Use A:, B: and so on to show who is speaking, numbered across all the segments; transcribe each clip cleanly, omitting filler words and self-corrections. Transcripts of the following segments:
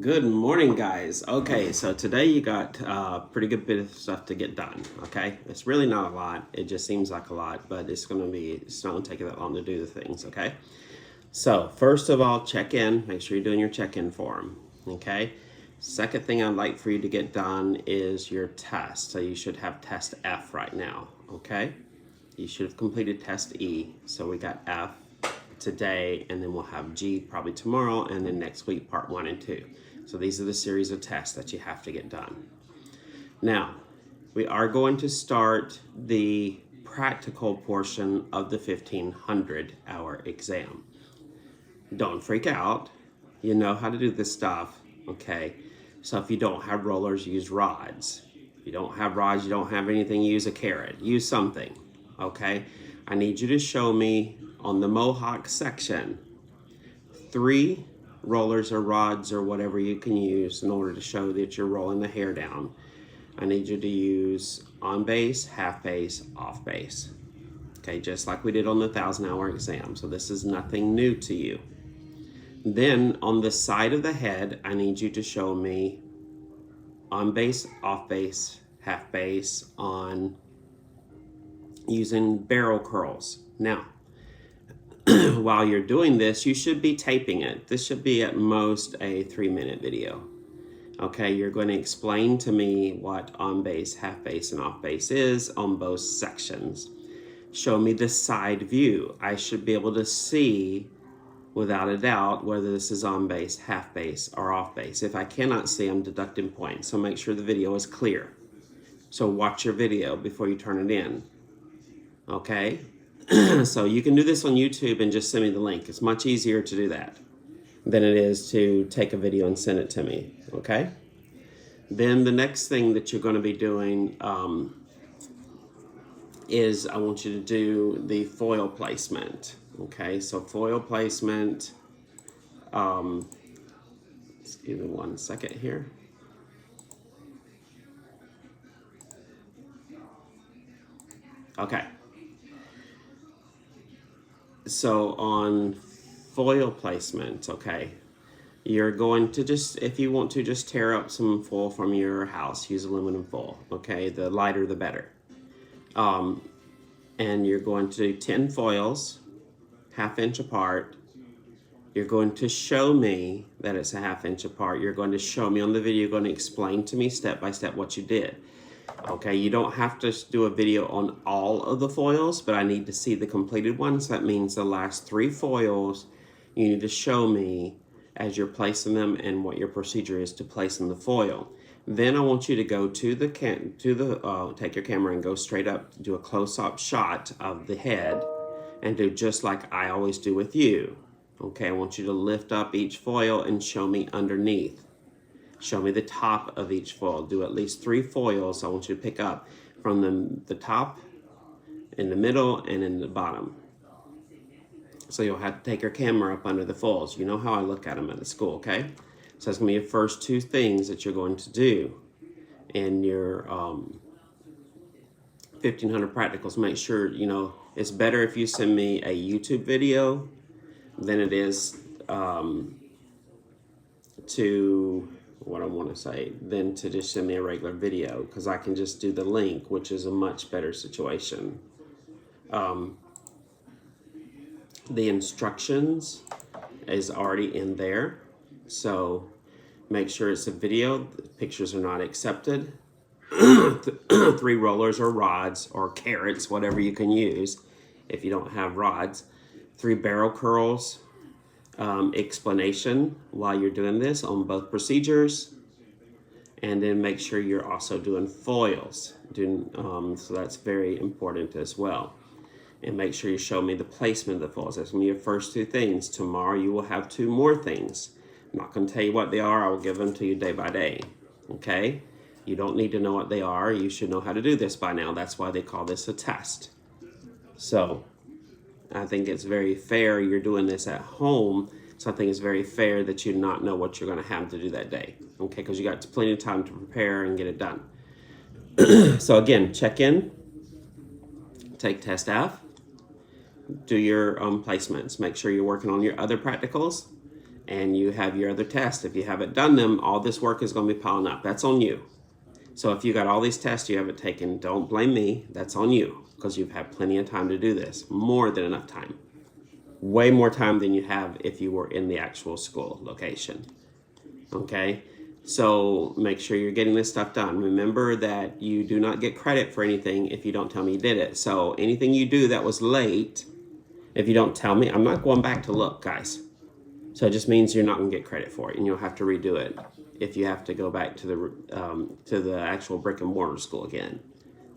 A: Good morning, guys. Okay, so today you got a pretty good bit of stuff to get done. Okay, it's really not a lot. It just seems like a lot, but it's not gonna take you that long to do the things. Okay, so first of all, check in. Make sure you're doing your check-in form. Okay. Second thing I'd like for you to get done is your test. So you should have test F right now. Okay, you should have completed test E. So we got F today, and then we'll have G probably tomorrow, and then next week part 1 and 2. So these are the series of tests that you have to get done. Now, we are going to start the practical portion of the 1500-hour exam. Don't freak out. You know how to do this stuff, okay? So if you don't have rollers, use rods. If you don't have rods, you don't have anything, use a carrot. Use something, okay? I need you to show me on the Mohawk section 3 rollers or rods or whatever you can use in order to show that you're rolling the hair down. I need you to use on base, half base, off base. Okay, just like we did on the 1000-hour exam. So this is nothing new to you. Then on the side of the head, I need you to show me on base, off base, half base on using barrel curls. Now, while you're doing this, you should be taping it. This should be at most a 3-minute video. Okay, you're going to explain to me what on base, half base, and off base is on both sections. Show me the side view. I should be able to see without a doubt whether this is on base, half base, or off base. If I cannot see, I'm deducting points. So make sure the video is clear. So watch your video before you turn it in. Okay? So you can do this on YouTube and just send me the link. It's much easier to do that than it is to take a video and send it to me. Okay? Then the next thing that you're going to be doing is I want you to do the foil placement. Okay, so foil placement, excuse me 1 second here. Okay, so on foil placement, okay, you're going to just, if you want to, just tear up some foil from your house, use aluminum foil, okay, the lighter the better. And you're going to do 10 foils, ½ inch apart. You're going to show me that it's a ½ inch apart. You're going to show me on the video, you're going to explain to me step by step what you did. Okay, you don't have to do a video on all of the foils, but I need to see the completed ones. That means the last 3 foils, you need to show me as you're placing them and what your procedure is to placing the foil. Then I want you to go to the take your camera and go straight up, do a close-up shot of the head, and do just like I always do with you. Okay, I want you to lift up each foil and show me underneath. Show me the top of each foil. Do at least 3 foils. I want you to pick up from the top, in the middle, and in the bottom. So you'll have to take your camera up under the foils. You know how I look at them at the school, okay? So that's going to be your first 2 things that you're going to do in your 1500 practicals. Make sure, you know, it's better if you send me a YouTube video than it is to, what I want to say, than to just send me a regular video, because I can just do the link, which is a much better situation. The instructions is already in there, so make sure it's a video. The pictures are not accepted. 3 rollers or rods or carrots, whatever you can use if you don't have rods. 3 barrel curls, explanation while you're doing this on both procedures, and then make sure you're also doing foils. So that's very important as well. And make sure you show me the placement of the foils. That's going to be your first 2 things. Tomorrow you will have 2 more things. I'm not going to tell you what they are. I will give them to you day by day. Okay? You don't need to know what they are. You should know how to do this by now. That's why they call this a test. So I think it's very fair. You're doing this at home. So I think it's very fair that you not know what you're going to have to do that day. Okay? Because you got plenty of time to prepare and get it done. So again, check in. Take test F. Do your placements. Make sure you're working on your other practicals and you have your other tests. If you haven't done them, all this work is going to be piling up. That's on you. So if you got all these tests you haven't taken, don't blame me. That's on you, because you've had plenty of time to do this. More than enough time. Way more time than you have if you were in the actual school location. Okay? So make sure you're getting this stuff done. Remember that you do not get credit for anything if you don't tell me you did it. So anything you do that was late, if you don't tell me, I'm not going back to look, guys. So it just means you're not going to get credit for it, and you'll have to redo it if you have to go back to the actual brick and mortar school again.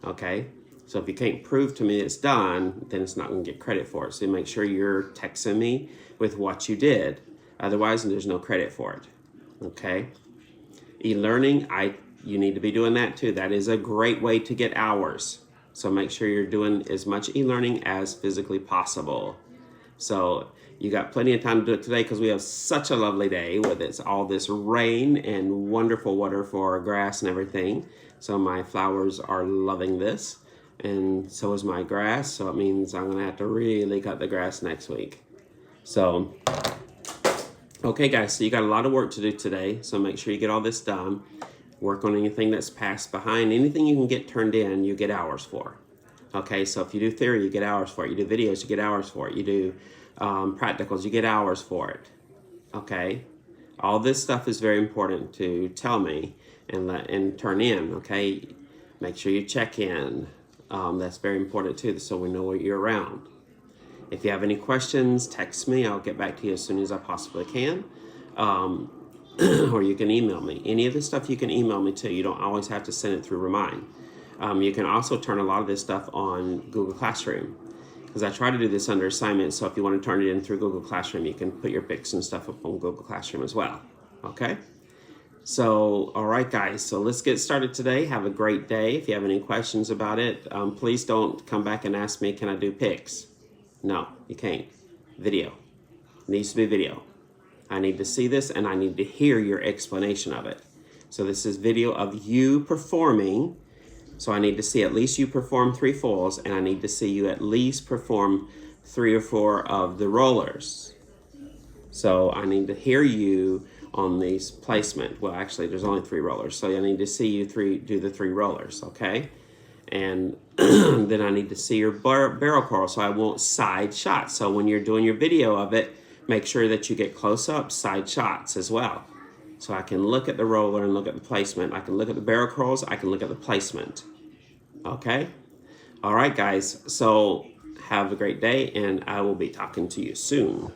A: Okay? So if you can't prove to me it's done, then it's not going to get credit for it. So make sure you're texting me with what you did. Otherwise, there's no credit for it. Okay? E-learning, you need to be doing that too. That is a great way to get hours. So make sure you're doing as much e-learning as physically possible. So you got plenty of time to do it today, because we have such a lovely day with all this rain and wonderful water for our grass and everything. So my flowers are loving this, and so is my grass. So it means I'm going to have to really cut the grass next week. So, okay guys, so you got a lot of work to do today. So make sure you get all this done. Work on anything that's passed behind. Anything you can get turned in, you get hours for. Okay, so if you do theory, you get hours for it. You do videos, you get hours for it. You do practicals, you get hours for it. Okay, all this stuff is very important to tell me and turn in. Okay, make sure you check in. That's very important too, so we know what you're around. If you have any questions, text me. I'll get back to you as soon as I possibly can. Or you can email me. Any of this stuff you can email me too. You don't always have to send it through Remind. You can also turn a lot of this stuff on Google Classroom, because I try to do this under assignment. So if you want to turn it in through Google Classroom, you can put your pics and stuff up on Google Classroom as well. Okay? So, all right, guys. So let's get started today. Have a great day. If you have any questions about it, please don't come back and ask me, can I do pics? No, you can't. Video. It needs to be video. I need to see this, and I need to hear your explanation of it. So this is video of you performing. So I need to see at least you perform 3 fulls, and I need to see you at least perform 3 or 4 of the rollers. So I need to hear you on these placement. Well, actually, there's only 3 rollers. So I need to see you do the 3 rollers, okay? And then I need to see your barrel curl, so I want side shots. So when you're doing your video of it, make sure that you get close-up side shots as well. So I can look at the roller and look at the placement. I can look at the barrel curls. I can look at the placement. Okay? All right, guys. So have a great day, and I will be talking to you soon.